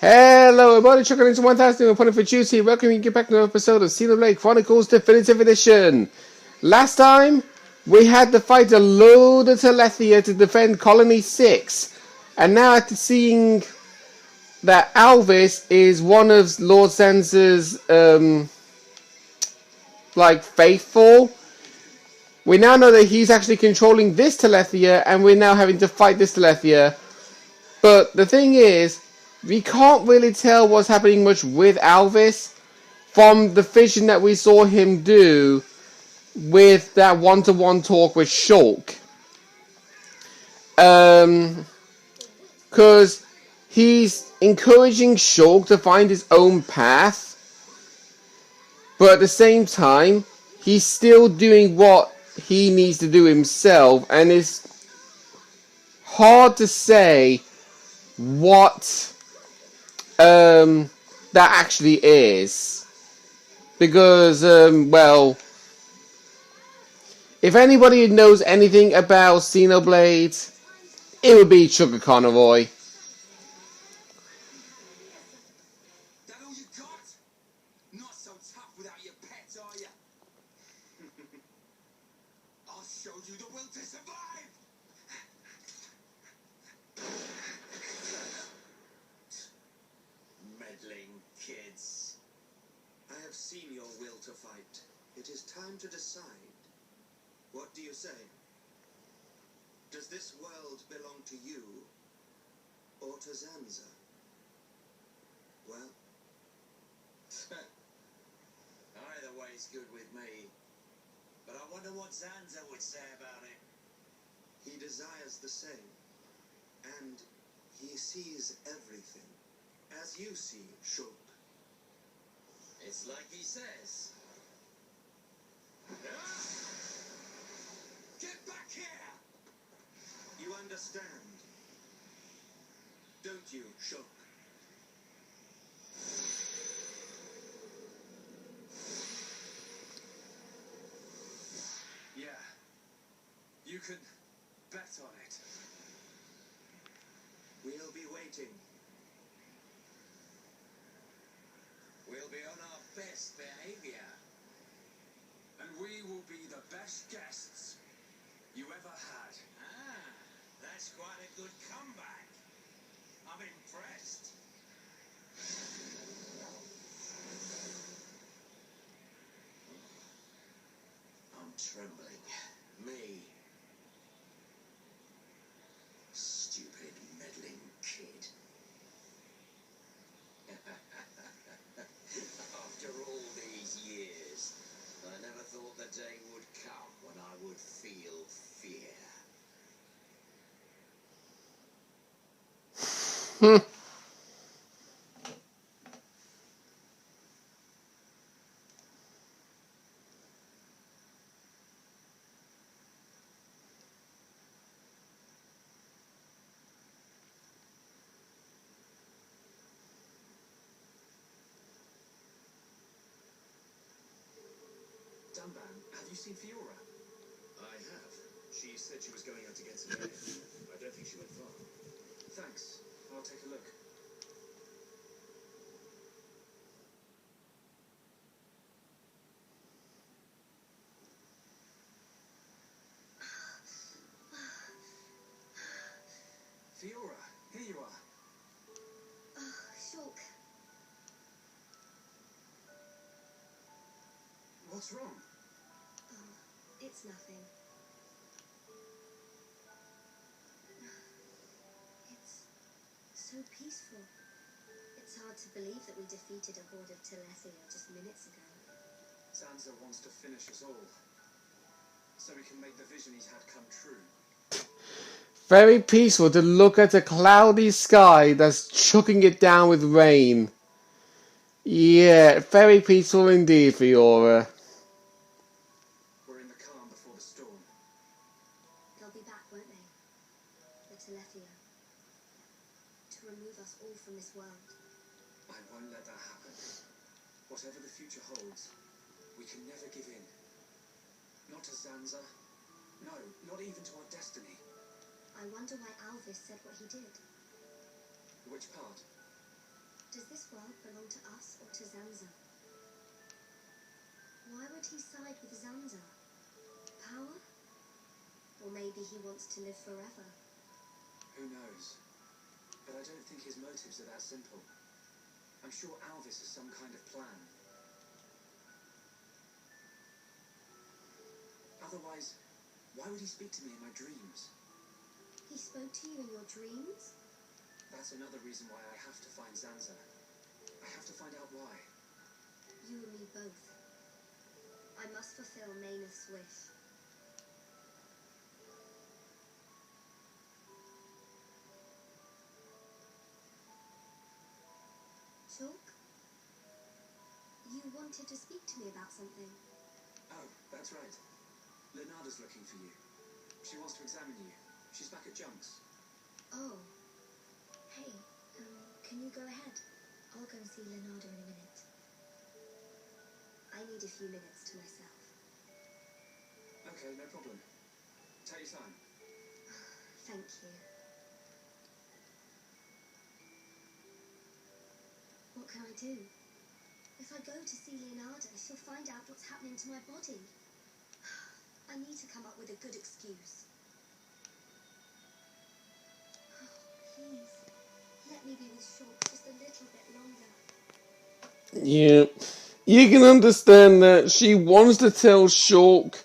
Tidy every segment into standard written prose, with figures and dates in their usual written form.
Hello everybody, checking into 1000 and putting for Juicy. Welcome you back to another episode of Xenoblade Chronicles Definitive Edition. Last time, we had to fight a load of Telethia to defend Colony 6. And now after seeing that Alvis is one of Lord Zanza's, faithful, we now know that he's actually controlling this Telethia and we're now having to fight this Telethia. But the thing is, we can't really tell what's happening much with Alvis from the vision that we saw him do with that one-to-one talk with Shulk. Because he's encouraging Shulk to find his own path, but at the same time, he's still doing what he needs to do himself, and it's hard to say what that actually is, because if anybody knows anything about Xenoblade, it would be Sugar Conroy. That all you got? Not so tough without your pet, are you? I'll show you the will to survive. Meddling kids. I have seen your will to fight. It is time to decide. What do you say? Does this world belong to you or to Zanza? Well, either way's good with me. But I wonder what Zanza would say about it. He desires the same. And he sees everything. As you see, Shulk. It's like he says. Get back here! You understand, don't you, Shulk? Yeah. You can bet on it. We'll be waiting. We'll be on our best behavior. And we will be the best guests you ever had. Ah, that's quite a good comeback. I'm impressed. I'm trembling. Me. Stupid meddling kid. After all these years, I never thought the day would come when I would feel fear. Dunban, have you seen Fiora? I have. She said she was going out to get some air. I don't think she went far. Thanks. I'll take a look. Fiora, here you are. Shulk. What's wrong? Oh, it's nothing. It's so peaceful. It's hard to believe that we defeated a horde of Telethia just minutes ago. Zanza wants to finish us all. So we can make the vision he's had come true. Very peaceful to look at a cloudy sky that's chucking it down with rain. Yeah, very peaceful indeed, Fiora. We're in the calm before the storm. They'll be back, won't they? The Telethia. To remove us all from this world. I won't let that happen. Whatever the future holds, we can never give in. Not to Zanza. No, not even to our destiny. I wonder why Alvis said what he did. Which part? Does this world belong to us or to Zanza? Why would he side with Zanza? Power? Or maybe he wants to live forever? Who knows? But I don't think his motives are that simple. I'm sure Alvis has some kind of plan. Otherwise, why would he speak to me in my dreams? He spoke to you in your dreams? That's another reason why I have to find Zanza. I have to find out why. You and me both. I must fulfill Maynard's wish. Chalk? You wanted to speak to me about something. Oh, that's right. Leonardo's looking for you. She wants to examine you. She's back at Junks. Oh. Hey, can you go ahead? I'll go and see Leonardo in a minute. I need a few minutes to myself. Okay, no problem. Take your time. Thank you. What can I do? If I go to see Leonardo, she'll find out what's happening to my body. I need to come up with a good excuse. Please, let me be with Shulk just a little bit longer. Yeah. You can understand that she wants to tell Shulk,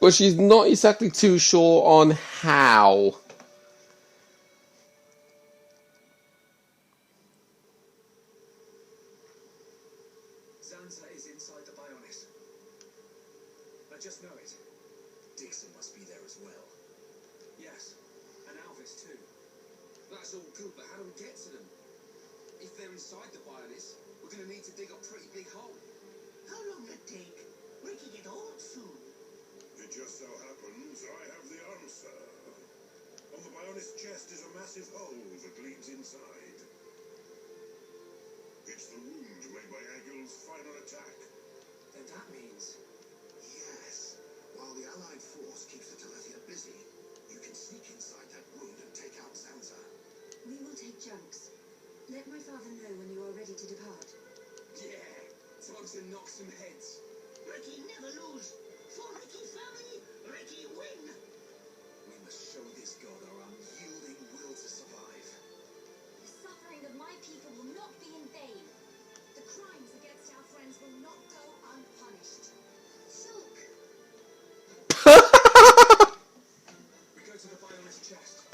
but she's not exactly too sure on how. Zanza is inside the Bionis. I just know it. Dickson must be there as well. Yes, and Alvis too. That's all good, but how do we get to them? If they're inside the Bionis, we're going to need to dig a pretty big hole. How long it take? We can get old soon. It just so happens I have the answer. On the Bionis chest is a massive hole that leads inside. It's the wound made by Agil's final attack. Then that means... Yes. While the Allied force keeps the Telethia busy, you can sneak inside that wound and take out Zanza. We will take Junks. Let my father know when you are ready to depart. Yeah, time to knock some heads. Ricky never lose. For Ricky family, Ricky win. We must show this god our unyielding will to survive. The suffering of my people will not be in vain. The crimes against our friends will not go unpunished. Shulk! We go to the Bionis chest.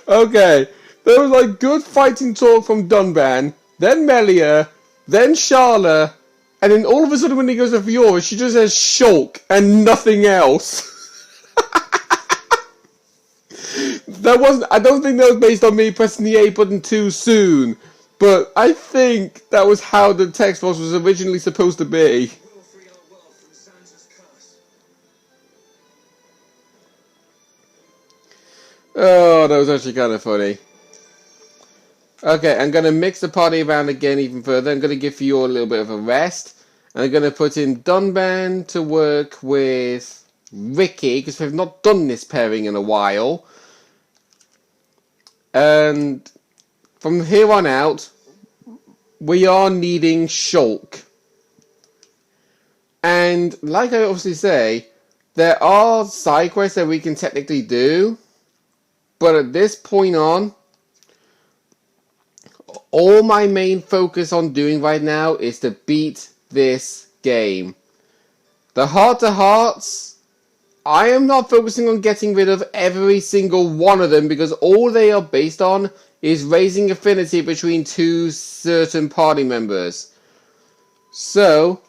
Okay, there was like good fighting talk from Dunban, then Melia, then Sharla, and then all of a sudden when he goes to Fiora, she just says Shulk and nothing else. That wasn't. I don't think that was based on me pressing the A button too soon, but I think that was how the text box was originally supposed to be. We'll free our world from Zanza's curse. Oh, that was actually kind of funny. Okay, I'm going to mix the party around again even further. I'm going to give you all a little bit of a rest. And I'm going to put in Dunban to work with Ricky, because we've not done this pairing in a while. And from here on out, we are needing Shulk. And like I obviously say, there are side quests that we can technically do. But at this point on, all my main focus on doing right now is to beat this game. The heart-to-hearts, I am not focusing on getting rid of every single one of them because all they are based on is raising affinity between two certain party members. So,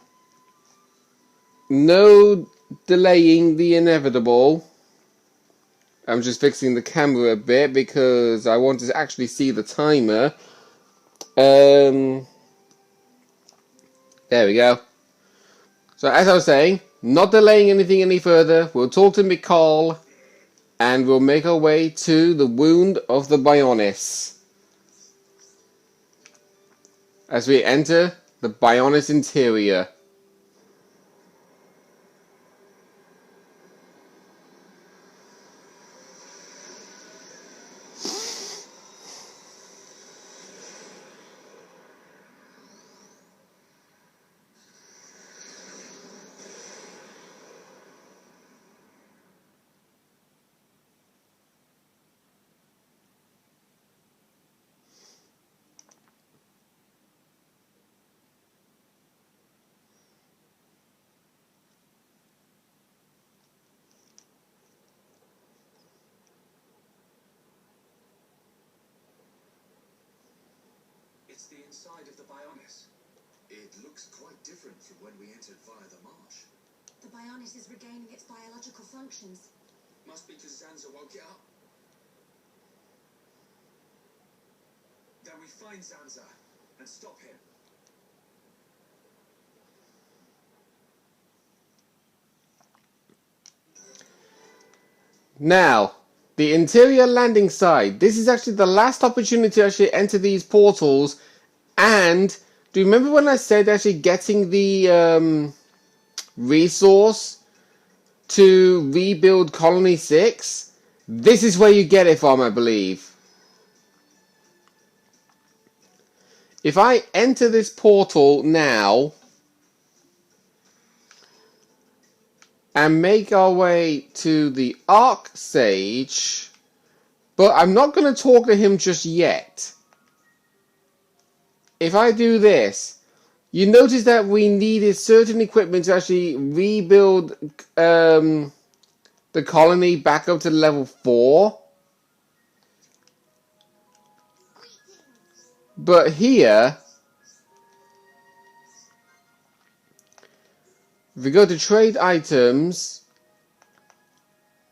no delaying the inevitable. I'm just fixing the camera a bit because I want to actually see the timer. There we go. So as I was saying, not delaying anything any further, we'll talk to Mikal, and we'll make our way to the wound of the Bionis. As we enter the Bionis interior. inside of the Bionis? It looks quite different from when we entered via the marsh. The Bionis is regaining its biological functions. Must be because Zanza woke it up. Then we find Zanza and stop him. Now, the interior landing site. This is actually the last opportunity to actually enter these portals. And do you remember when I said actually getting the resource to rebuild Colony 6? This is where you get it from, I believe. If I enter this portal now and make our way to the Arc Sage, but I'm not going to talk to him just yet. If I do this, you notice that we needed certain equipment to actually rebuild the colony back up to level 4. But here, if we go to trade items,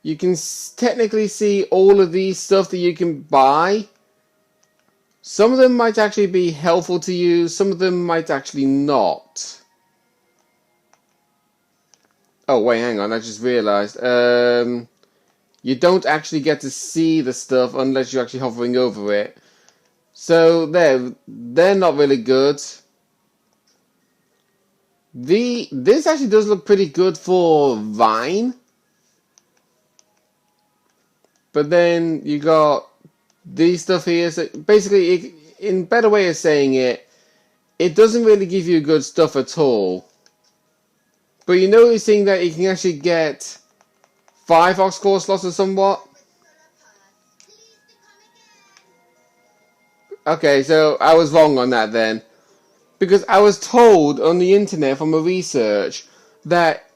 you can technically see all of these stuff that you can buy. Some of them might actually be helpful to you, some of them might actually not. Oh wait, hang on, I just realized. You don't actually get to see the stuff unless you're actually hovering over it. So they're not really good. This actually does look pretty good for Vine. But then you got these stuff here. So basically, in better way of saying it, it doesn't really give you good stuff at all. But you're noticing that you can actually get 5 Ox-Core slots or somewhat. Okay, so I was wrong on that then. Because I was told on the internet from a research that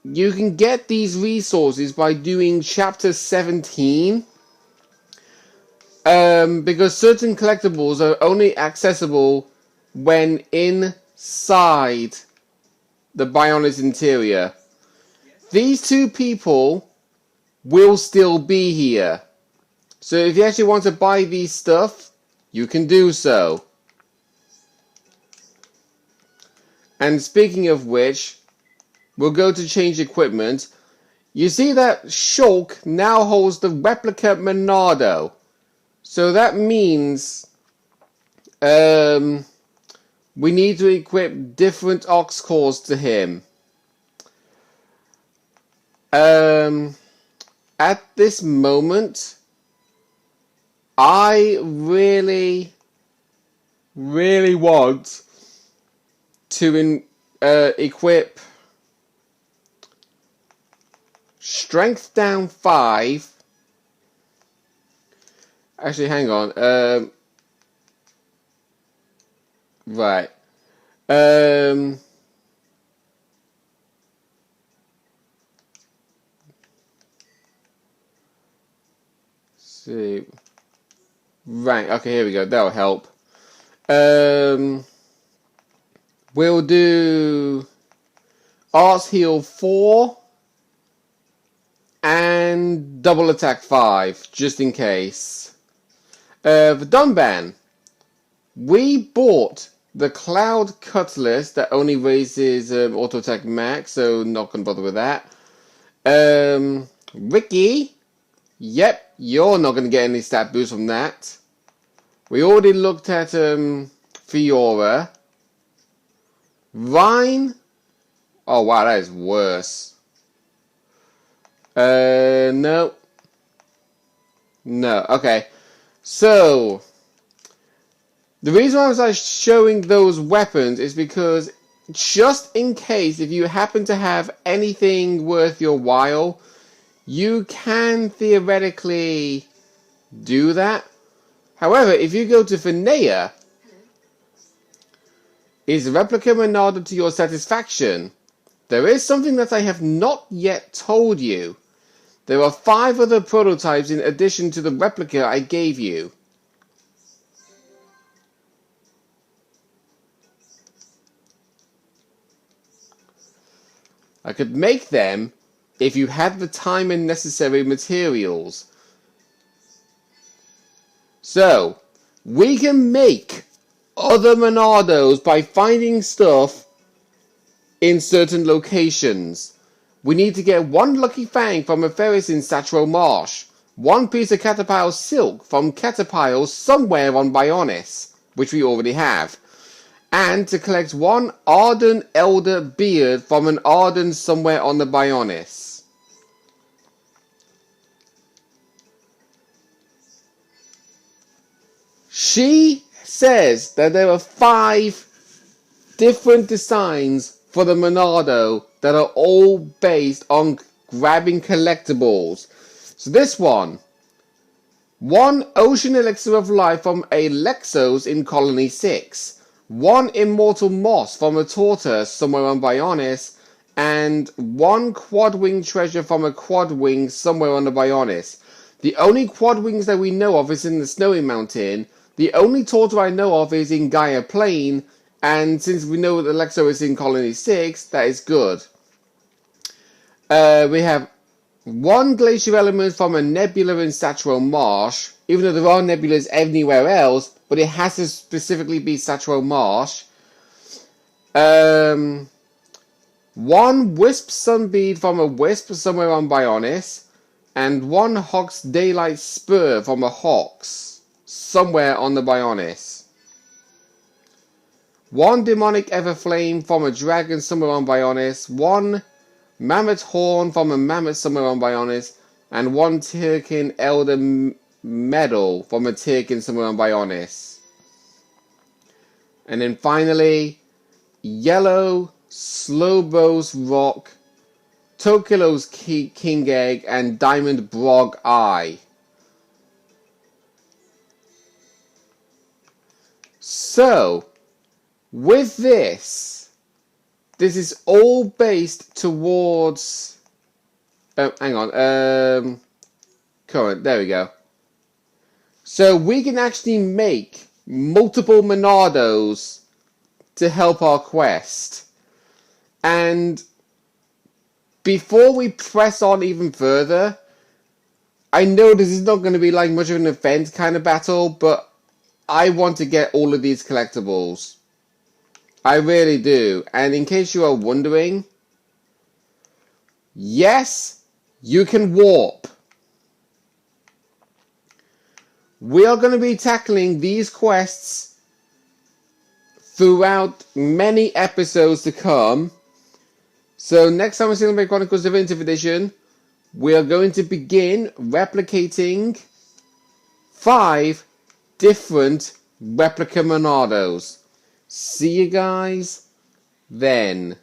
you can get these resources by doing chapter 17. Because certain collectibles are only accessible when inside the Bionis interior. These two people will still be here. So if you actually want to buy these stuff, you can do so. And speaking of which, we'll go to change equipment. You see that Shulk now holds the replica Monado. So that means we need to equip different Ox cores to him. At this moment, I really want to equip Strength down 5. Actually, hang on. Right. See. Right. Okay, here we go. That'll help. We'll do Arts Heal 4 and Double Attack 5, just in case. For Dunban, we bought the Cloud Cutlass that only raises auto attack max, so not gonna bother with that. Ricky, yep, you're not gonna get any stat boost from that. We already looked at Fiora. Rhine, oh wow, that is worse. No. No, okay. So, the reason why I was showing those weapons is because just in case if you happen to have anything worth your while, you can theoretically do that. However, if you go to Finea, is Replica Monado to your satisfaction? There is something that I have not yet told you. There are 5 other prototypes in addition to the replica I gave you. I could make them if you had the time and necessary materials. So, we can make other Monados by finding stuff in certain locations. We need to get one lucky fang from a ferris in Satchel Marsh, one piece of Caterpillar silk from Caterpillar somewhere on Bionis, which we already have, and to collect one Arden Elder beard from an Arden somewhere on the Bionis. She says that there are 5 different designs for the Monado that are all based on grabbing collectibles. So this one Ocean Elixir of Life from a Lexos in Colony 6, one Immortal Moss from a Tortoise somewhere on Bionis, and one Quad Wing treasure from a Quad Wing somewhere on the Bionis. The only Quad Wings that we know of is in the Snowy Mountain. The only Tortoise I know of is in Gaia Plain, and since we know that the Lexo is in Colony 6, that is good. We have one Glacier Element from a Nebula in Satchel Marsh, even though there are nebulas anywhere else, but it has to specifically be Satchel Marsh. One Wisp Sunbead from a Wisp somewhere on Bionis, and one Hawk's Daylight Spur from a Hawk's somewhere on the Bionis. One Demonic Everflame from a Dragon somewhere on Bionis, one Mammoth Horn from a Mammoth somewhere on Bionis, and one Tirkin Elder Medal from a Tirkin somewhere on Bionis. And then finally, Yellow Slowbow's Rock, Tokilo's King Egg, and Diamond Brog Eye. So, with this is all based towards, current, there we go. So we can actually make multiple Monados to help our quest. And before we press on even further, I know this is not going to be like much of an event kind of battle, but I want to get all of these collectibles. I really do. And in case you are wondering, yes, you can warp. We are going to be tackling these quests throughout many episodes to come. So next time on Xenoblade Chronicles Definitive Edition, we are going to begin replicating 5 different replica Monados. See you guys then.